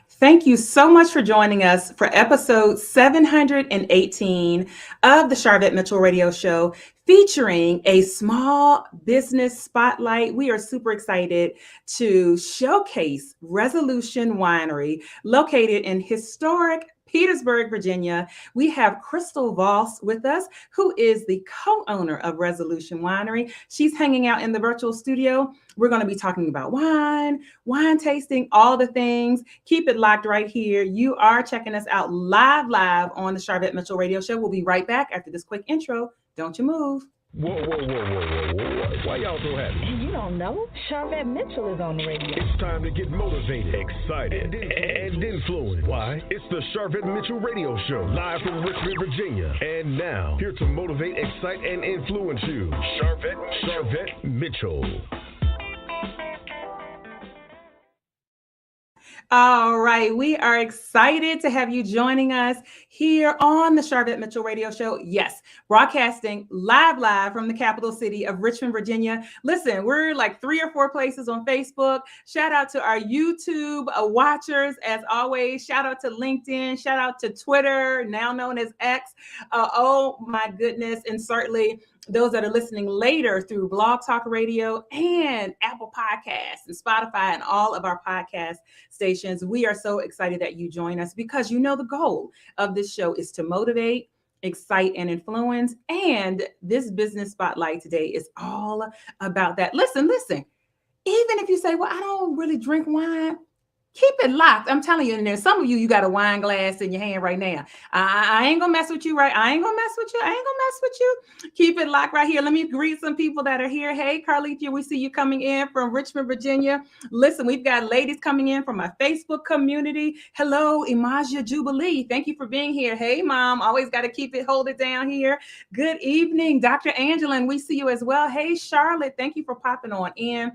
Thank you so much for joining us for episode 718 of the Sharvette Mitchell Radio Show, featuring a small business spotlight. We are super excited to showcase Resolution Winery, located in historic Petersburg, Virginia. We have Krystle Voss with us, who is the co-owner of Resolution Winery. She's hanging out in the virtual studio. We're going to be talking about wine tasting, all the things. Keep it locked right here. You are checking us out live on the Sharvette Mitchell Radio Show. We'll be right back after this quick intro. Don't you move. Whoa. Why y'all so happy? You don't know? Sharvette Mitchell is on the radio. It's time to get motivated, excited, and influenced. Why? It's the Sharvette Mitchell Radio Show, live from Richmond, Virginia. And now, here to motivate, excite, and influence you, Sharvette Mitchell. All right, we are excited to have you joining us here on the Sharvette Mitchell Radio Show. Yes, broadcasting live from the capital city of Richmond, Virginia. Listen, we're like 3 or 4 places on Facebook. Shout out to our YouTube watchers, as always. Shout out to LinkedIn. Shout out to Twitter, now known as X. Oh my goodness, and certainly those that are listening later through Blog Talk Radio and Apple Podcasts and Spotify and all of our podcast stations. We are so excited that you join us because you know the goal of this show is to motivate, excite, and influence. And this business spotlight today is all about that. Listen, even if you say, well, I don't really drink wine, keep it locked. I'm telling you, and there's some of you got a wine glass in your hand right now. I ain't gonna mess with you, right? I ain't gonna mess with you. Keep it locked right here. Let me greet some people that are here. Hey, Carlithia, we see you coming in from Richmond, Virginia. Listen, we've got ladies coming in from my Facebook community. Hello, Imaja Jubilee. Thank you for being here. Hey, Mom, always got to hold it down here. Good evening, Dr. Angela, and we see you as well. Hey, Charlotte, thank you for popping on in.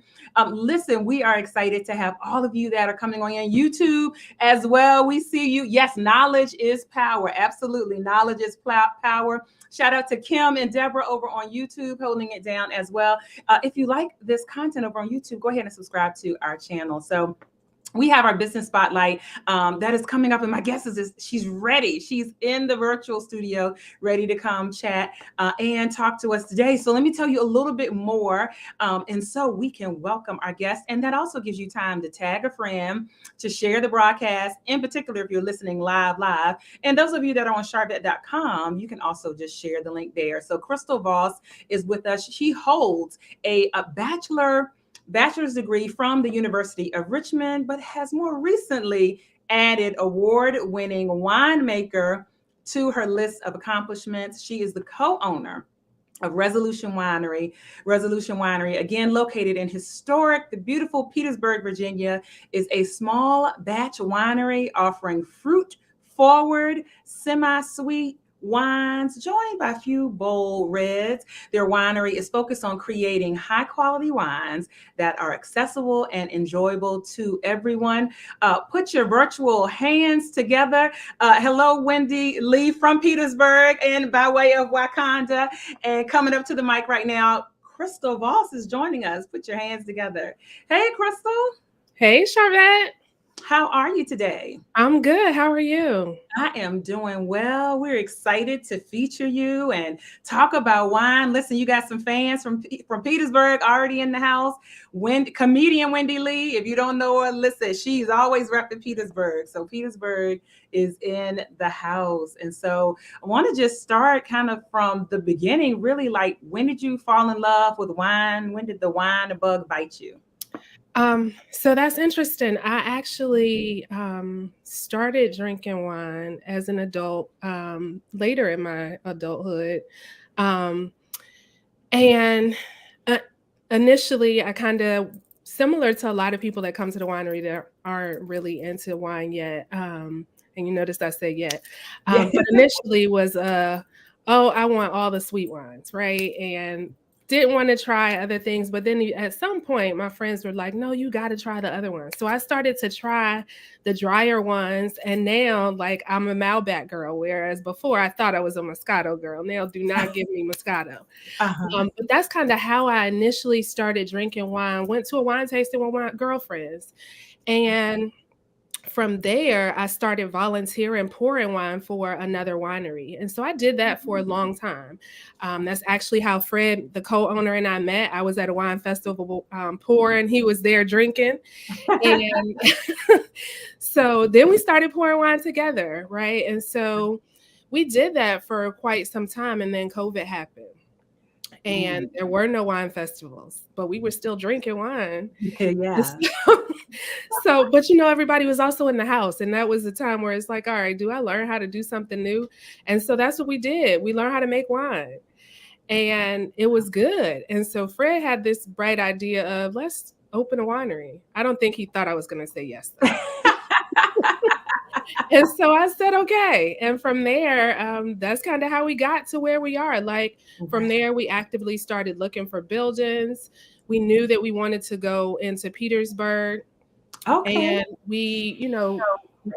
Listen, we are excited to have all of you that are coming on YouTube as well. We see you. Yes, knowledge is power. Absolutely. Knowledge is power. Shout out to Kim and Deborah over on YouTube, holding it down as well. If you like this content over on YouTube, go ahead and subscribe to our channel. So we have our business spotlight that is coming up, and my guess is she's ready. She's in the virtual studio, ready to come chat and talk to us today. So let me tell you a little bit more, and so we can welcome our guest. And that also gives you time to tag a friend, to share the broadcast, in particular if you're listening live. And those of you that are on Sharvette.com, you can also just share the link there. So Krystle Voss is with us. She holds a bachelor's degree from the University of Richmond, but has more recently added award-winning winemaker to her list of accomplishments. She is the co-owner of Resolution Winery. Resolution Winery, again, located in the beautiful Petersburg, Virginia, is a small batch winery offering fruit-forward, semi-sweet wines, joined by a few bold reds. Their winery is focused on creating high quality wines that are accessible and enjoyable to everyone. Put your virtual hands together. Hello, Wendy Lee from Petersburg and by way of Wakanda. And coming up to the mic right now, Krystle Voss is joining us. Put your hands together. Hey, Krystle. Hey, Sharvette. How are you today? I'm good. How are you? I am doing well. We're excited to feature you and talk about wine. Listen, you got some fans from Petersburg already in the house. Comedian Wendy Lee, if you don't know her, listen, she's always repping Petersburg. So Petersburg is in the house. And so I want to just start kind of from the beginning, really, like, when did you fall in love with wine? When did the wine bug bite you? So that's interesting. I actually started drinking wine as an adult later in my adulthood. And initially, I kind of, similar to a lot of people that come to the winery that aren't really into wine yet. And you notice I say yet. But initially was, I want all the sweet wines, right? And didn't want to try other things, but then at some point my friends were like, no, you got to try the other ones. So I started to try the drier ones, and now, like, I'm a Malbec girl, whereas before I thought I was a Moscato girl. Now do not give me Moscato. But that's kind of how I initially started drinking wine. Went to a wine tasting with my girlfriends, and from there, I started volunteering pouring wine for another winery. And so I did that for a long time. That's actually how Fred, the co-owner, and I met. I was at a wine festival pouring. He was there drinking. And so then we started pouring wine together, right? And so we did that for quite some time. And then COVID happened. And there were no wine festivals, but we were still drinking wine. Yeah. So, but everybody was also in the house. And that was the time where it's like, all right, do I learn how to do something new? And so that's what we did. We learned how to make wine. And it was good. And so Fred had this bright idea of let's open a winery. I don't think he thought I was going to say yes. And so I said, okay. And from there, that's kind of how we got to where we are. Like from there, we actively started looking for buildings. We knew that we wanted to go into Petersburg. Okay. And we, were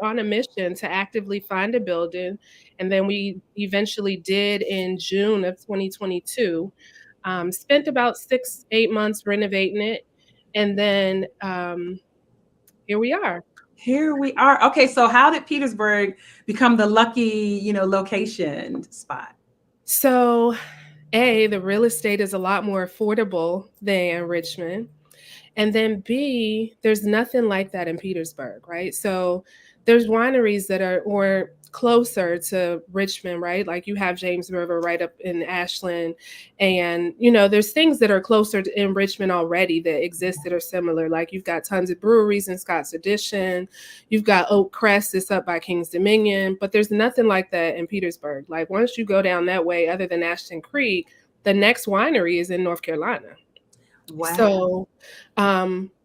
on a mission to actively find a building. And then we eventually did in June of 2022, spent about 6-8 months renovating it. And then here we are. Here we are. Okay, so how did Petersburg become the lucky, location spot? So, A, the real estate is a lot more affordable than Richmond. And then B, there's nothing like that in Petersburg, right? So there's wineries that are or closer to Richmond, right? Like you have James River right up in Ashland. And, there's things that are closer in Richmond already that exist that are similar. Like you've got tons of breweries in Scott's Addition. You've got Oak Crest that's up by King's Dominion. But there's nothing like that in Petersburg. Like once you go down that way, other than Ashton Creek, the next winery is in North Carolina. Wow. So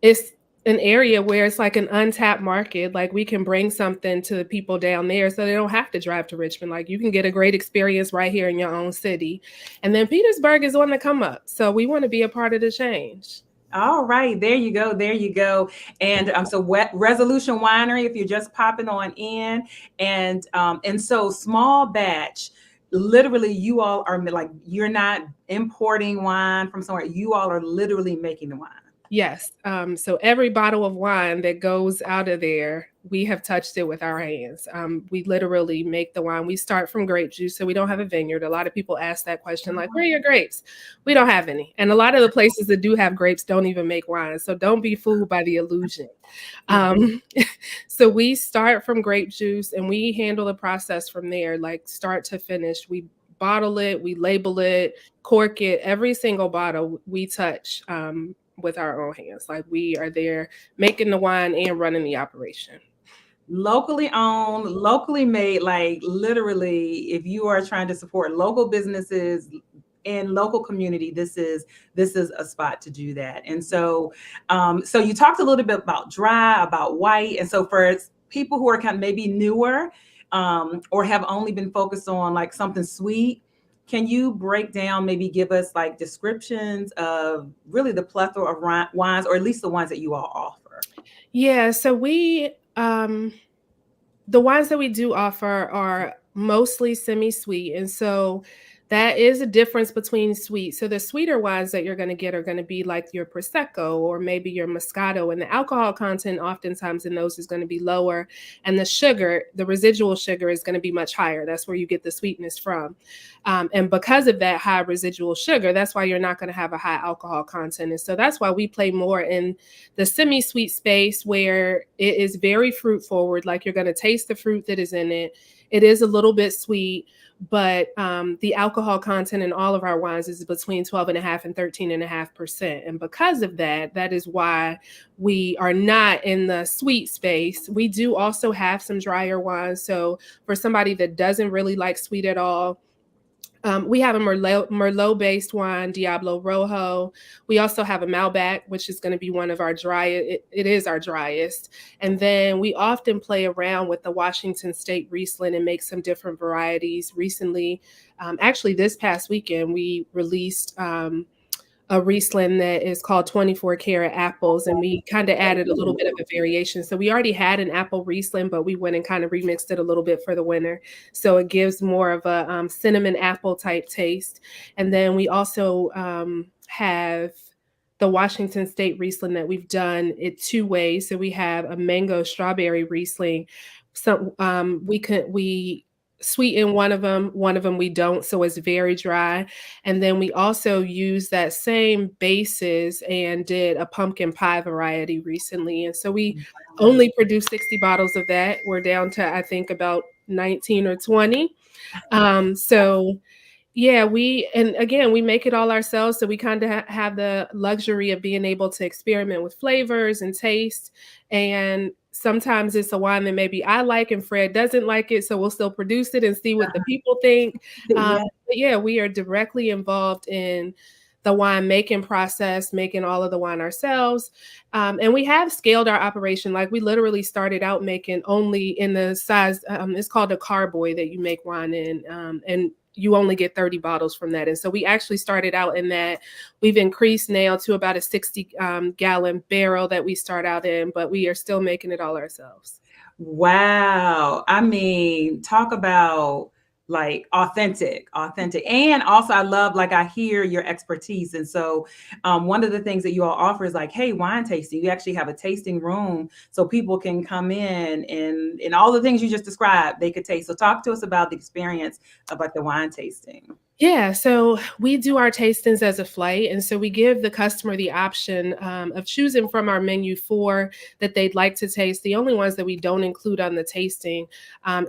it's an area where it's like an untapped market. Like we can bring something to the people down there so they don't have to drive to Richmond. Like you can get a great experience right here in your own city. And then Petersburg is on the come up. So we want to be a part of the change. All right, there you go. There you go. And so Resolution Winery, if you're just popping on in, and so small batch, literally you all are like, you're not importing wine from somewhere. You all are literally making the wine. Yes. So every bottle of wine that goes out of there, we have touched it with our hands. We literally make the wine. We start from grape juice, so we don't have a vineyard. A lot of people ask that question, like, where are your grapes? We don't have any. And a lot of the places that do have grapes don't even make wine. So don't be fooled by the illusion. So we start from grape juice and we handle the process from there, like start to finish. We bottle it, we label it, cork it. Every single bottle we touch with our own hands. Like we are there making the wine and running the operation. Locally owned, locally made, like literally, if you are trying to support local businesses in local community, this is a spot to do that. And so, so you talked a little bit about dry, about white. And so for people who are kind of maybe newer or have only been focused on like something sweet, can you break down, maybe give us like descriptions of really the plethora of wines, or at least the ones that you all offer? Yeah, so we, the wines that we do offer are mostly semi-sweet. And so that is a difference between sweet. So the sweeter wines that you're going to get are going to be like your Prosecco or maybe your Moscato. And the alcohol content oftentimes in those is going to be lower. And the sugar, the residual sugar is going to be much higher. That's where you get the sweetness from. And because of that high residual sugar, that's why you're not going to have a high alcohol content. And so that's why we play more in the semi-sweet space where it is very fruit forward. Like you're going to taste the fruit that is in it. It is a little bit sweet, but the alcohol content in all of our wines is between 12.5% and 13.5%. And because of that, that is why we are not in the sweet space. We do also have some drier wines. So for somebody that doesn't really like sweet at all, we have a Merlot-based wine, Diablo Rojo. We also have a Malbec, which is going to be one of our driest. It is our driest. And then we often play around with the Washington State Riesling and make some different varieties. Recently, actually this past weekend, we released a Riesling that is called 24 karat apples. And we kind of added a little bit of a variation. So we already had an apple Riesling, but we went and kind of remixed it a little bit for the winter. So it gives more of a cinnamon apple type taste. And then we also have the Washington State Riesling that we've done it two ways. So we have a mango strawberry Riesling. So we sweeten one of them we don't, so it's very dry. And then we also use that same basis and did a pumpkin pie variety recently. And so we only produce 60 bottles of that. We're down to, I think, about 19 or 20. So yeah, we make it all ourselves. So we kind of have the luxury of being able to experiment with flavors and taste. And sometimes it's a wine that maybe I like and Fred doesn't like it. So we'll still produce it and see what the people think. But yeah, we are directly involved in the wine making process, making all of the wine ourselves. And we have scaled our operation. Like we literally started out making only in the size, it's called a carboy that you make wine in. And you only get 30 bottles from that. And so we actually started out in that. We've increased now to about a 60 gallon barrel that we start out in, but we are still making it all ourselves. Wow. I mean, talk about like authentic. And also I love, like, I hear your expertise. And so one of the things that you all offer is like, hey, wine tasting. You actually have a tasting room so people can come in and all the things you just described, they could taste. So talk to us about the experience of like the wine tasting. Yeah, so we do our tastings as a flight. And so we give the customer the option of choosing from our menu 4 that they'd like to taste. The only ones that we don't include on the tasting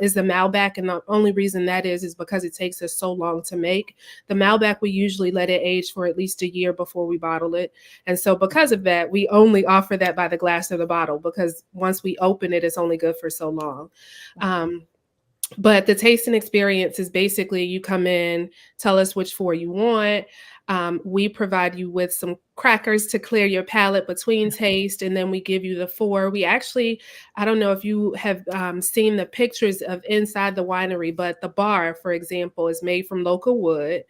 is the Malbec. And the only reason that is because it takes us so long to make. The Malbec, we usually let it age for at least a year before we bottle it. And so because of that, we only offer that by the glass or the bottle, because once we open it, it's only good for so long. But the tasting experience is basically you come in, tell us which 4 you want. We provide you with some crackers to clear your palate between taste, and then we give you the 4. We actually, I don't know if you have seen the pictures of inside the winery, but the bar, for example, is made from local wood.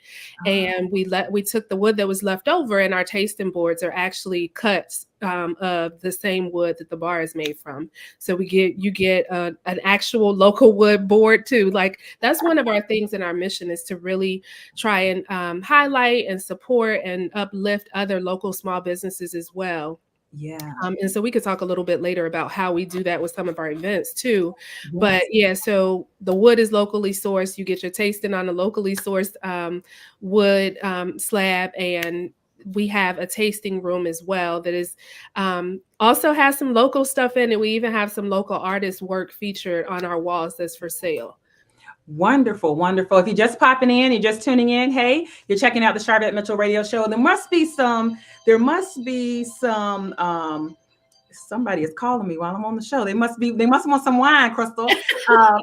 And we took the wood that was left over, and our tasting boards are actually cuts of the same wood that the bar is made from. So you get an actual local wood board too. Like that's one of our things in our mission, is to really try and highlight and support and uplift other local small businesses as well. Yeah. And so we could talk a little bit later about how we do that with some of our events too. Yes. But yeah, so the wood is locally sourced. You get your tasting on a locally sourced wood slab, and we have a tasting room as well that is also has some local stuff in it. We even have some local artist work featured on our walls that's for sale. Wonderful, wonderful. If you're just popping in, you're just tuning in, hey, you're checking out the Sharvette Mitchell radio show. There must be some, somebody is calling me while I'm on the show. They must want some wine, Krystle.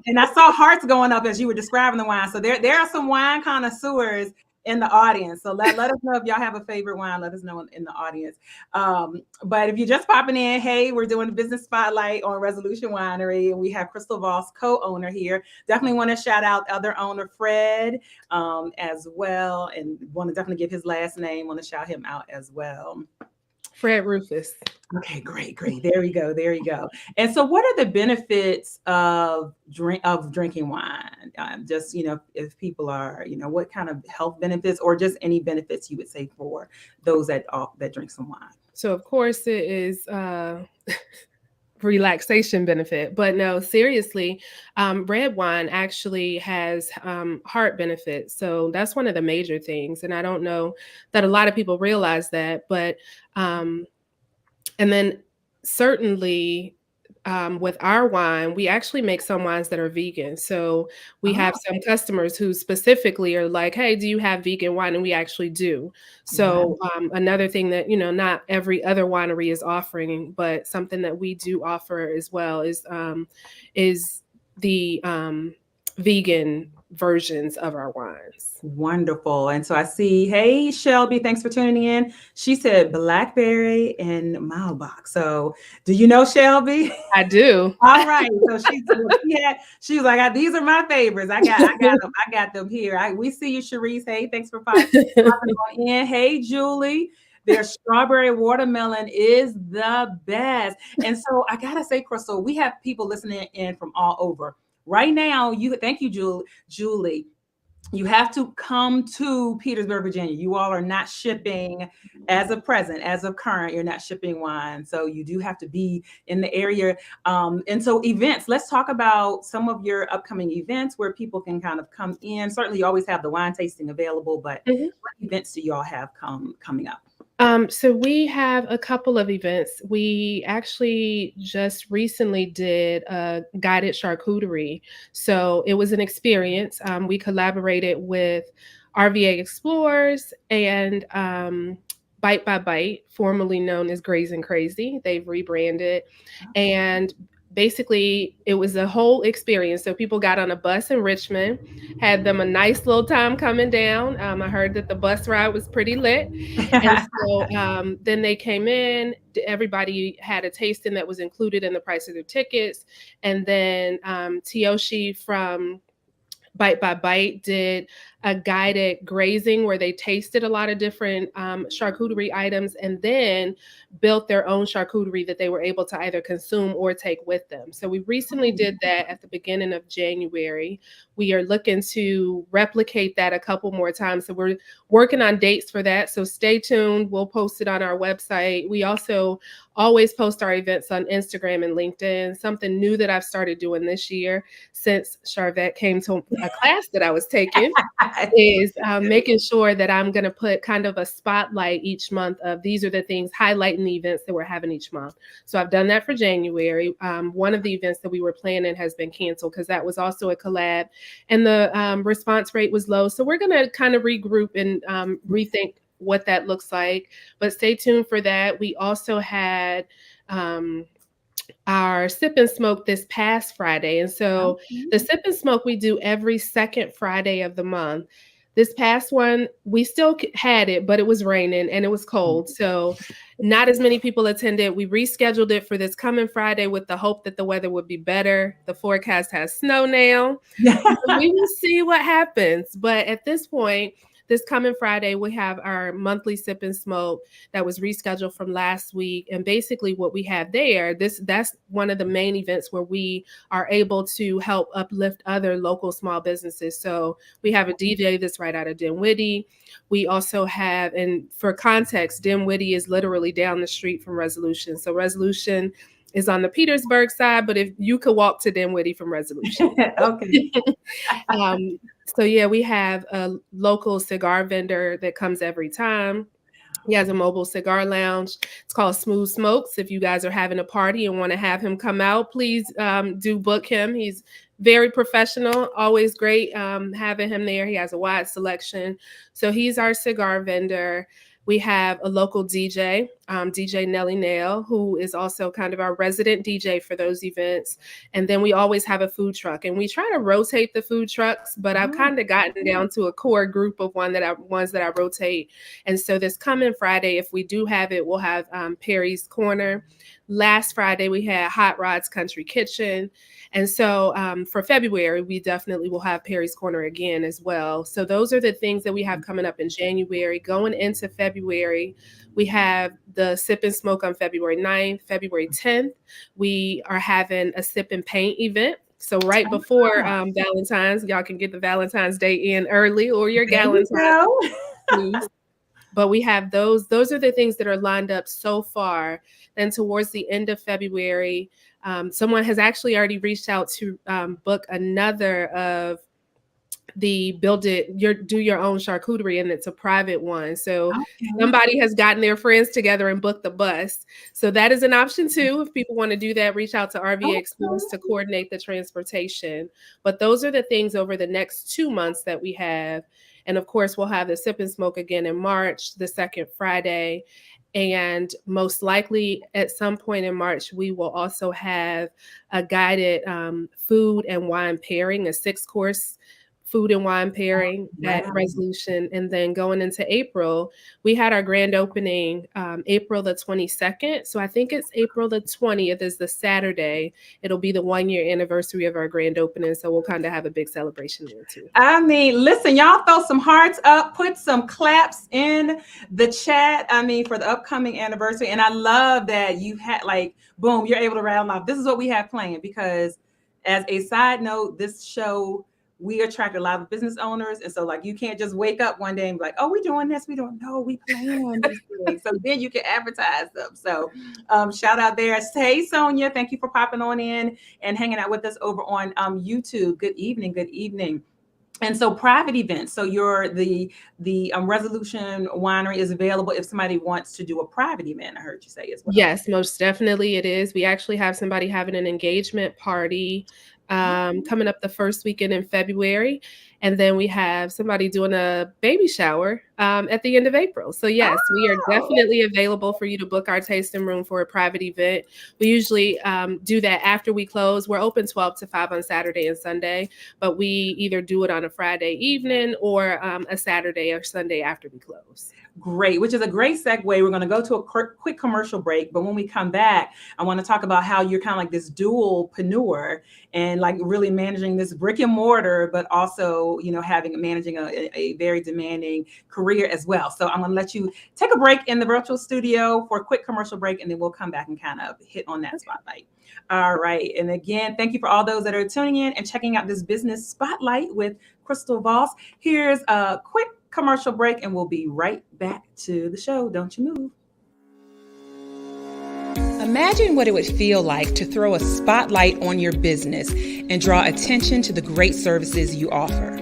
And I saw hearts going up as you were describing the wine. So there are some wine connoisseurs in the audience. So let us know if y'all have a favorite wine. Let us know in the audience. But if you're just popping in, hey, we're doing a business spotlight on Resolution Winery, and we have Krystle Voss, co-owner here. Definitely want to shout out other owner Fred as well, and want to definitely give his last name. Want to shout him out as well. Fred Rufus. Okay, great. There you go. And so what are the benefits of drinking wine? Just, if people are, what kind of health benefits or just any benefits you would say for those that drink some wine? So of course it is relaxation benefit, but no, seriously, red wine actually has heart benefits. So that's one of the major things. And I don't know that a lot of people realize that, but and then certainly with our wine, we actually make some wines that are vegan. So we have some customers who specifically are like, hey, do you have vegan wine? And we actually do. So another thing that, not every other winery is offering, but something that we do offer as well is the vegan versions of our wines. Wonderful. And so I see, hey, Shelby, thanks for tuning in. She said blackberry and Malbec. So do you know Shelby? I do. All right. So she was like, these are my favorites. I got them here. We see you, Cherise. Hey, thanks for popping on in. Hey, Julie. Their strawberry watermelon is the best. And so I gotta say, Krystle, we have people listening in from all over. Right now, thank you, Julie. you have to come to Petersburg, Virginia. You all are not shipping as of present, as of current, you're not shipping wine. So you do have to be in the area. And so events, let's talk about some of your upcoming events where people can kind of come in. Certainly you always have the wine tasting available, but what events do y'all have coming up? So we have a couple of events. We actually just recently did a guided charcuterie. So it was an experience. We collaborated with RVA Explorers and Bite by Bite, formerly known as Grazing Crazy. They've rebranded. And basically, it was a whole experience. So people got on a bus in Richmond, had them a nice little time coming down. I heard that the bus ride was pretty lit. And so then they came in, everybody had a tasting that was included in the price of their tickets. And then Tioshi from Bite by Bite did a guided grazing where they tasted a lot of different charcuterie items and then built their own charcuterie that they were able to either consume or take with them. So we recently did that at the beginning of January. We are looking to replicate that a couple more times. So we're working on dates for that. So stay tuned. We'll post it on our website. We also always post our events on Instagram and LinkedIn. Something new that I've started doing this year since Sharvette came to a class that I was taking is making sure that I'm going to put kind of a spotlight each month of these are the things highlighting the events that we're having each month. So I've done that for January. One of the events that we were planning has been canceled because that was also a collab and the response rate was low. So we're going to kind of regroup and rethink what that looks like, but stay tuned for that. We also had our sip and smoke this past Friday. And so the sip and smoke we do every second Friday of the month. This past one, we still had it, but it was raining and it was cold. So not as many people attended. We rescheduled it for this coming Friday with the hope that the weather would be better. The forecast has snow now. We will see what happens. But at this point, this coming Friday, we have our monthly sip and smoke that was rescheduled from last week. And basically what we have there, that's one of the main events where we are able to help uplift other local small businesses. So we have a DJ that's right out of Dinwiddie. We also have, and for context, Dinwiddie is literally down the street from Resolution. So Resolution is on the Petersburg side, but if you could walk to Dinwiddie from Resolution. Okay. So yeah, we have a local cigar vendor that comes every time. He has a mobile cigar lounge. It's called Smooth Smokes. If you guys are having a party and want to have him come out, please do book him. He's very professional, always great having him there. He has a wide selection. So he's our cigar vendor. We have a local DJ, DJ Nelly Nail, who is also kind of our resident DJ for those events. And then we always have a food truck. And we try to rotate the food trucks, but I've kind of gotten down to a core group of ones that I rotate. And so this coming Friday, if we do have it, we'll have Perry's Corner. Last Friday, we had Hot Rod's Country Kitchen. And so for February, we definitely will have Perry's Corner again as well. So those are the things that we have coming up in January. Going into February, we have the Sip and Smoke on February 9th, February 10th. We are having a Sip and Paint event. So right before Valentine's, y'all can get the Valentine's Day in early or your Galentine's. But we have those are the things that are lined up so far. And towards the end of February, someone has actually already reached out to book another of the do your own charcuterie, and it's a private one. So somebody has gotten their friends together and booked the bus. So that is an option too. If people want to do that, reach out to RVA Explorers to coordinate the transportation. But those are the things over the next 2 months that we have. And of course, we'll have the Sip and Smoke again in March, the second Friday. And most likely at some point in March, we will also have a guided food and wine pairing, a 6-course food and wine pairing at Resolution. And then going into April, we had our grand opening April the 22nd. So I think it's April the 20th is the Saturday. It'll be the 1-year anniversary of our grand opening. So we'll kind of have a big celebration there too. I mean, listen, y'all throw some hearts up, put some claps in the chat. I mean, for the upcoming anniversary. And I love that you had boom, you're able to rattle off. This is what we have planned because as a side note, this show we attract a lot of business owners. And so like, you can't just wake up one day and be like, oh, we're doing this. We don't know. We plan these things. So then you can advertise them. So shout out there. Hey, Sonia, thank you for popping on in and hanging out with us over on YouTube. Good evening. Good evening. And so private events. So the Resolution Winery is available if somebody wants to do a private event. I heard you say as well. Yes, most definitely it is. We actually have somebody having an engagement party coming up the first weekend in February. And then we have somebody doing a baby shower at the end of April. So yes, we are definitely available for you to book our tasting room for a private event. We usually do that after we close. We're open 12 to 5 on Saturday and Sunday, but we either do it on a Friday evening or a Saturday or Sunday after we close. Great, which is a great segue. We're going to go to a quick commercial break, but when we come back, I want to talk about how you're kind of like this dualpreneur and like really managing this brick and mortar, but also, you know, managing a very demanding career as well. So I'm going to let you take a break in the virtual studio for a quick commercial break, and then we'll come back and kind of hit on that spotlight. All right. And again, thank you for all those that are tuning in and checking out this business spotlight with Krystle Voss. Here's a quick commercial break, and we'll be right back to the show. Don't you move. Imagine what it would feel like to throw a spotlight on your business and draw attention to the great services you offer.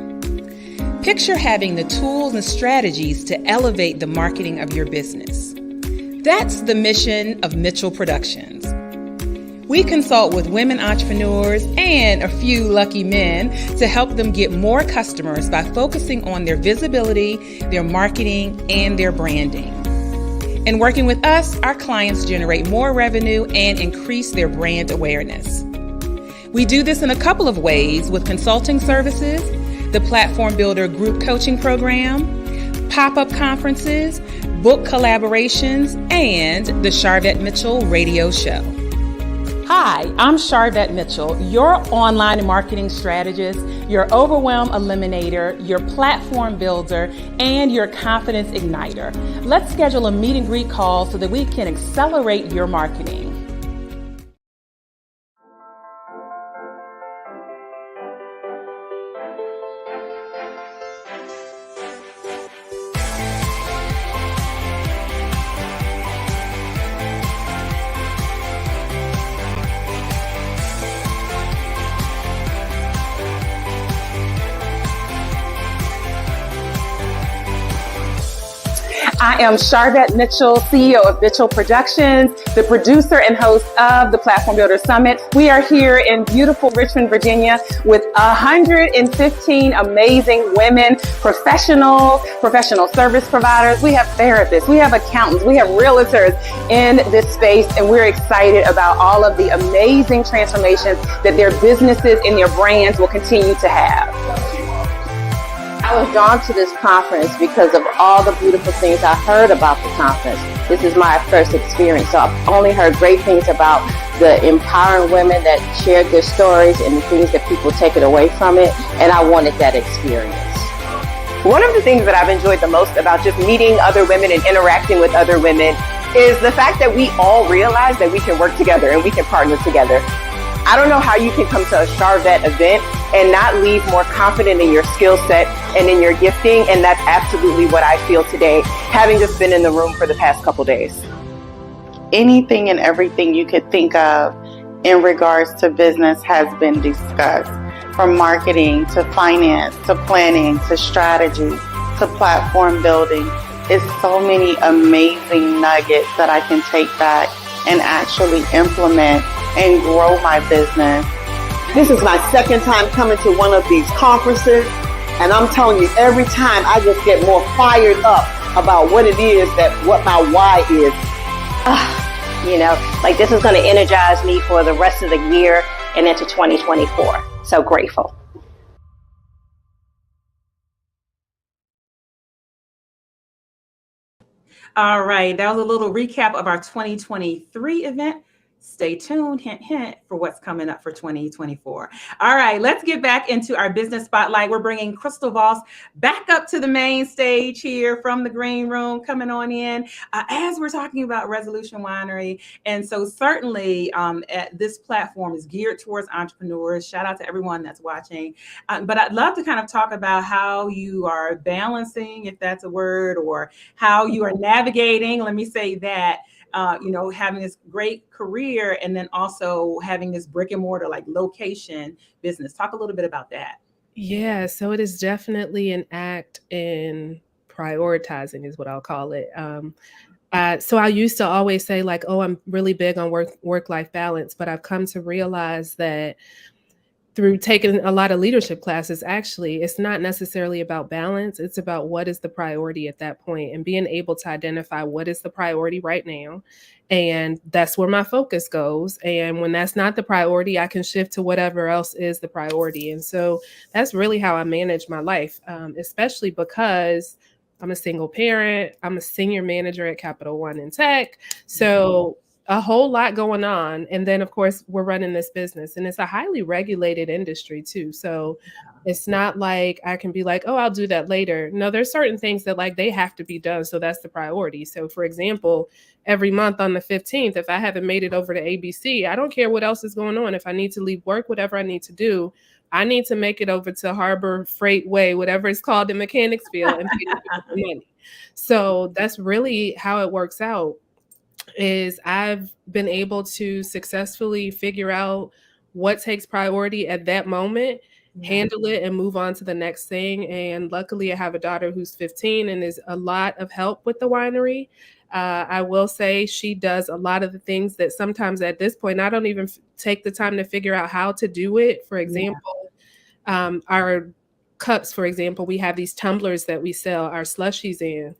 Picture having the tools and strategies to elevate the marketing of your business. That's the mission of Mitchell Productions. We consult with women entrepreneurs and a few lucky men to help them get more customers by focusing on their visibility, their marketing, and their branding. In working with us, our clients generate more revenue and increase their brand awareness. We do this in a couple of ways with consulting services, the Platform Builder group coaching program, pop-up conferences, book collaborations, and the Sharvette Mitchell radio show. Hi, I'm Sharvette Mitchell, your online marketing strategist, your overwhelm eliminator, your platform builder, and your confidence igniter. Let's schedule a meet and greet call so that we can accelerate your marketing. I am Sharvette Mitchell, CEO of Mitchell Productions, the producer and host of the Platform Builder Summit. We are here in beautiful Richmond, Virginia with 115 amazing women, professional service providers. We have therapists, we have accountants, we have realtors in this space, and we're excited about all of the amazing transformations that their businesses and their brands will continue to have. I was drawn to this conference because of all the beautiful things I heard about the conference. This is my first experience, so I've only heard great things about the empowering women that shared their stories and the things that people take it away from it, and I wanted that experience. One of the things that I've enjoyed the most about just meeting other women and interacting with other women is the fact that we all realize that we can work together and we can partner together. I don't know how you can come to a Sharvette event and not leave more confident in your skill set and in your gifting, and that's absolutely what I feel today, having just been in the room for the past couple days. Anything and everything you could think of in regards to business has been discussed, from marketing to finance to planning to strategy to platform building. It's so many amazing nuggets that I can take back and actually implement and grow my business. This is my second time coming to one of these conferences, and I'm telling you, every time I just get more fired up about what it is, what my why is. This is going to energize me for the rest of the year and into 2024. So grateful. All right, that was a little recap of our 2023 event. Stay tuned, hint, hint, for what's coming up for 2024. All right, let's get back into our business spotlight. We're bringing Krystle Voss back up to the main stage here from the green room, coming on in as we're talking about Resolution Winery. And so certainly this platform is geared towards entrepreneurs. Shout out to everyone that's watching. But I'd love to kind of talk about how you are balancing, if that's a word, or how you are navigating, let me say that, having this great career and then also having this brick and mortar, like location business. Talk a little bit about that. Yeah, so it is definitely an act in prioritizing, is what I'll call it. So I used to always say like, oh, I'm really big on work-life balance, but I've come to realize that through taking a lot of leadership classes, actually, it's not necessarily about balance. It's about what is the priority at that point and being able to identify what is the priority right now. And that's where my focus goes. And when that's not the priority, I can shift to whatever else is the priority. And so that's really how I manage my life, especially because I'm a single parent. I'm a senior manager at Capital One in tech. So a whole lot going on. And then, of course, we're running this business, and it's a highly regulated industry, too. So it's not like I can be like, oh, I'll do that later. No, there's certain things that like they have to be done. So that's the priority. So, for example, every month on the 15th, if I haven't made it over to ABC, I don't care what else is going on. If I need to leave work, whatever I need to do, I need to make it over to Harbor Freight Way, whatever it's called in Mechanicsville, and pay the money. So that's really how it works out. Is I've been able to successfully figure out what takes priority at that moment, handle it, and move on to the next thing. And luckily, I have a daughter who's 15 and is a lot of help with the winery. I will say she does a lot of the things that sometimes at this point, I don't even take the time to figure out how to do it. For example, our cups, for example, we have these tumblers that we sell our slushies in.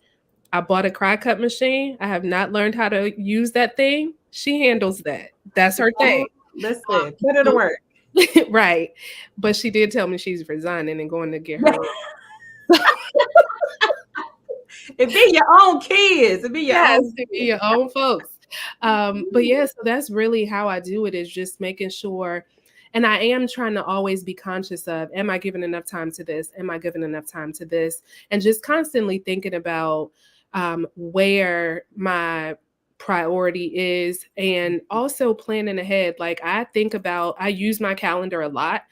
I bought a cry cup machine. I have not learned how to use that thing. She handles that. That's her thing. Listen, put it to work. Right. But she did tell me she's resigning and going to get her. It be your own kids. It be your own folks. But yeah, so that's really how I do it, is just making sure. And I am trying to always be conscious of, am I giving enough time to this? Am I giving enough time to this? And just constantly thinking about where my priority is, and also planning ahead. Like I use my calendar a lot.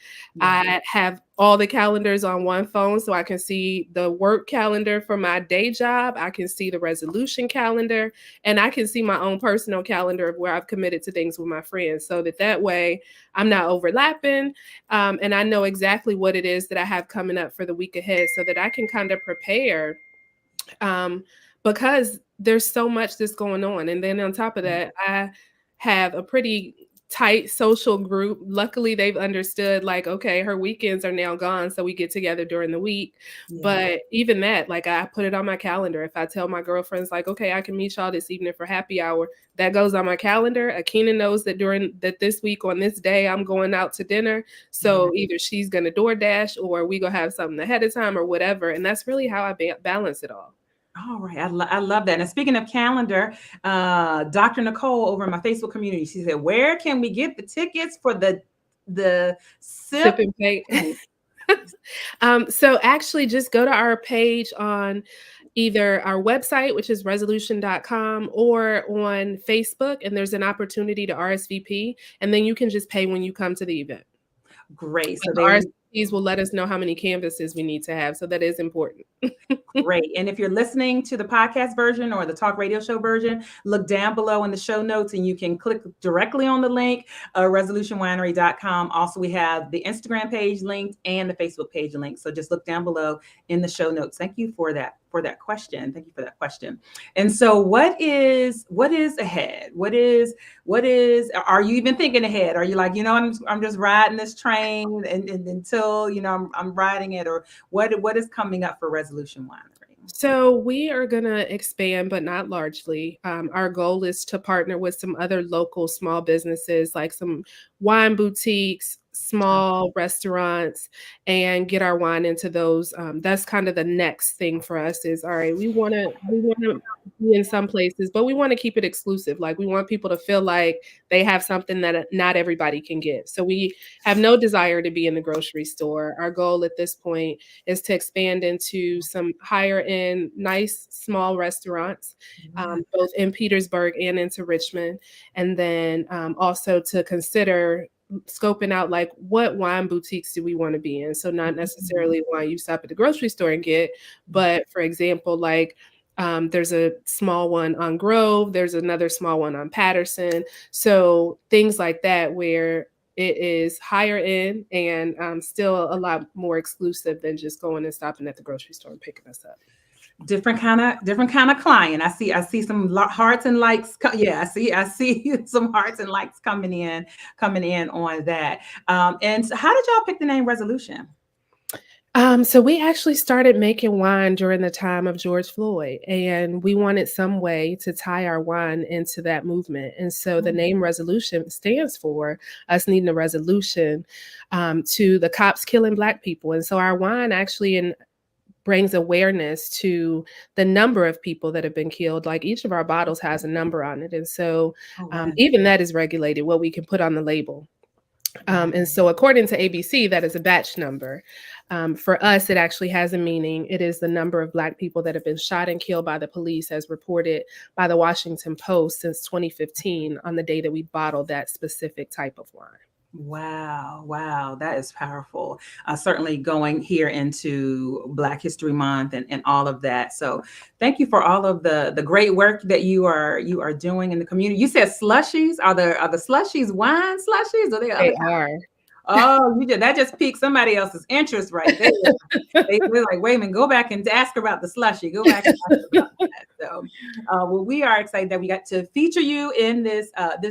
I have all the calendars on one phone, so I can see the work calendar for my day job. I can see the resolution calendar, and I can see my own personal calendar of where I've committed to things with my friends, so that way I'm not overlapping. And I know exactly what it is that I have coming up for the week ahead, so that I can kind of prepare. Because there's so much that's going on. And then on top of that, I have a pretty tight social group. Luckily, they've understood like, okay, her weekends are now gone, so we get together during the week. But even that, like I put it on my calendar. If I tell my girlfriends like, okay, I can meet y'all this evening for happy hour, that goes on my calendar. Akina knows that this week on this day, I'm going out to dinner. So either she's going to DoorDash or we go have something ahead of time or whatever. And that's really how I balance it all. All right. I love that. And speaking of calendar, Dr. Nicole over in my Facebook community, she said, where can we get the tickets for the sip and paint? So actually just go to our page on either our website, which is resolution.com, or on Facebook, and there's an opportunity to RSVP, and then you can just pay when you come to the event. Great. So RSVPs will let us know how many canvases we need to have. So that is important. Great. And if you're listening to the podcast version or the talk radio show version, look down below in the show notes and you can click directly on the link, resolutionwinery.com. Also, we have the Instagram page linked and the Facebook page linked. So just look down below in the show notes. Thank you for that question. Thank you for that question. And so what is ahead? What is, are you even thinking ahead? Are you like, I'm just riding this train and until, I'm riding it, or what is coming up for Resolution Winery? So we are going to expand, but not largely. Our goal is to partner with some other local small businesses, like some wine boutiques, small restaurants and get our wine into those. That's kind of the next thing for us is, all right, we want to be in some places, but we want to keep it exclusive. Like we want people to feel like they have something that not everybody can get. So we have no desire to be in the grocery store. Our goal at this point is to expand into some higher end, nice, small restaurants, both in Petersburg and into Richmond. And then also to consider scoping out like what wine boutiques do we want to be in. So not necessarily wine you stop at the grocery store and get, but for example, like there's a small one on Grove, there's another small one on Patterson. So things like that where it is higher end and still a lot more exclusive than just going and stopping at the grocery store and picking us up. Different kind of client. I see some hearts and likes. I see some hearts and likes coming in on that. And so how did y'all pick the name Resolution? So we actually started making wine during the time of George Floyd, and we wanted some way to tie our wine into that movement. And so the name Resolution stands for us needing a resolution to the cops killing Black people. And so our wine actually brings awareness to the number of people that have been killed. Like each of our bottles has a number on it. And so even that is regulated, what we can put on the label. And so according to ABC, that is a batch number. For us, it actually has a meaning. It is the number of Black people that have been shot and killed by the police as reported by the Washington Post since 2015 on the day that we bottled that specific type of wine. Wow. That is powerful. Certainly going here into Black History Month and all of that. So thank you for all of the great work that you are doing in the community. You said slushies. Are the slushies wine slushies? Or they are. Oh, that just piqued somebody else's interest right there. They were like, wait a minute, go back and ask about the slushie. Go back and ask about that. So, well, we are excited that we got to feature you in this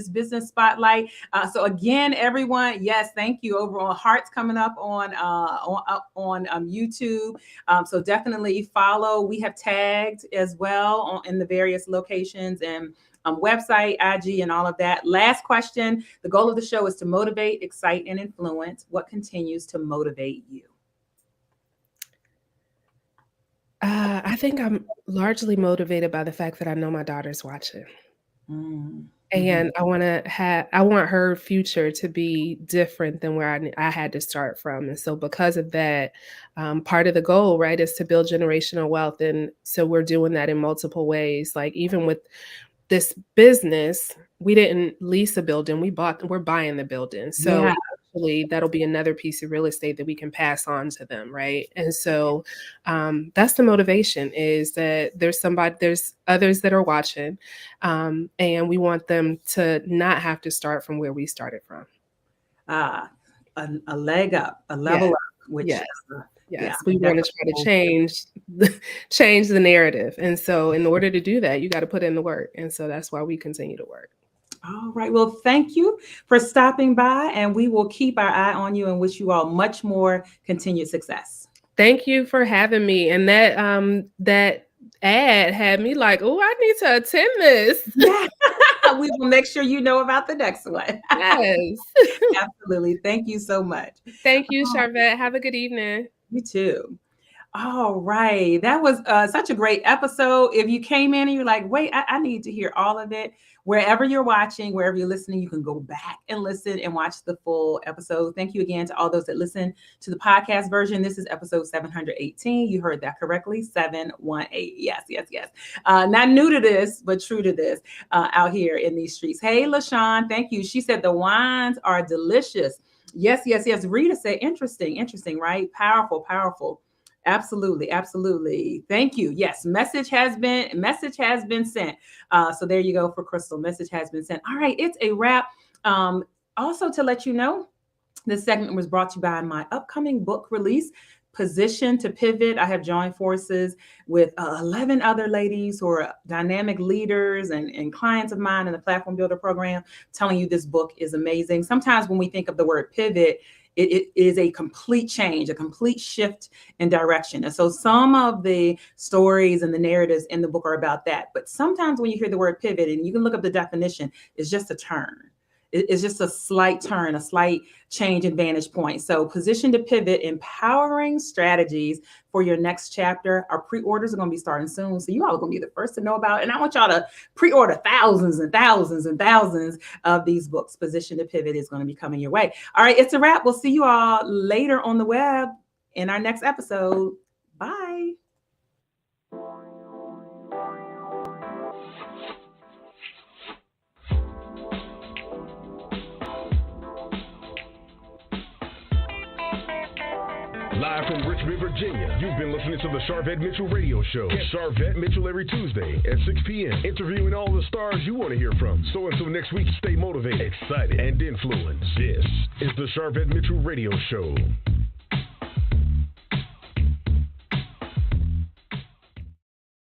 business spotlight. So again, everyone, yes, thank you. Over on Hearts coming up on YouTube. So definitely follow. We have tagged as well in the various locations and website, IG, and all of that. Last question. The goal of the show is to motivate, excite, and influence. What continues to motivate you? I think I'm largely motivated by the fact that I know my daughter's watching. And I want her future to be different than where I had to start from. And so because of that, part of the goal, right, is to build generational wealth. And so we're doing that in multiple ways. Like even with this business, we didn't lease a building. We're buying the building. So actually that'll be another piece of real estate that we can pass on to them. Right. And so that's the motivation, is that there's others that are watching and we want them to not have to start from where we started from. A leg up, a level up, which Yes, we want to try to change the narrative. And so in order to do that, you got to put in the work. And so that's why we continue to work. All right. Well, thank you for stopping by, and we will keep our eye on you and wish you all much more continued success. Thank you for having me. And that ad had me like, oh, I need to attend this. We will make sure you know about the next one. Yes. Absolutely. Thank you so much. Thank you, Sharvette. Have a good evening. You too. All right. That was such a great episode. If you came in and you're like, wait, I need to hear all of it. Wherever you're watching, wherever you're listening, you can go back and listen and watch the full episode. Thank you again to all those that listen to the podcast version. This is episode 718. You heard that correctly. 718. Yes. Not new to this, but true to this out here in these streets. Hey, LaShawn, thank you. She said the wines are delicious. Yes. Rita said, interesting, right? Powerful. Absolutely. Thank you. Yes, message has been sent. So there you go for Krystle. Message has been sent. All right, it's a wrap. Also to let you know, this segment was brought to you by my upcoming book release, Position to Pivot. I have joined forces with 11 other ladies who are dynamic leaders and clients of mine in the Platform Builder program, telling you this book is amazing. Sometimes when we think of the word pivot, it is a complete change, a complete shift in direction. And so some of the stories and the narratives in the book are about that. But sometimes when you hear the word pivot, and you can look up the definition, it's just a turn. It's just a slight turn, a slight change in vantage point. So Position to Pivot, Empowering Strategies for Your Next Chapter. Our pre-orders are going to be starting soon. So you all are going to be the first to know about it. And I want y'all to pre-order thousands and thousands and thousands of these books. Position to Pivot is going to be coming your way. All right, it's a wrap. We'll see you all later on the web in our next episode. Bye. Live from Richmond, Virginia, you've been listening to the Sharvette Mitchell Radio Show. Get Sharvette Mitchell every Tuesday at 6 p.m., interviewing all the stars you want to hear from. So until next week, stay motivated, excited, and influenced. This is the Sharvette Mitchell Radio Show.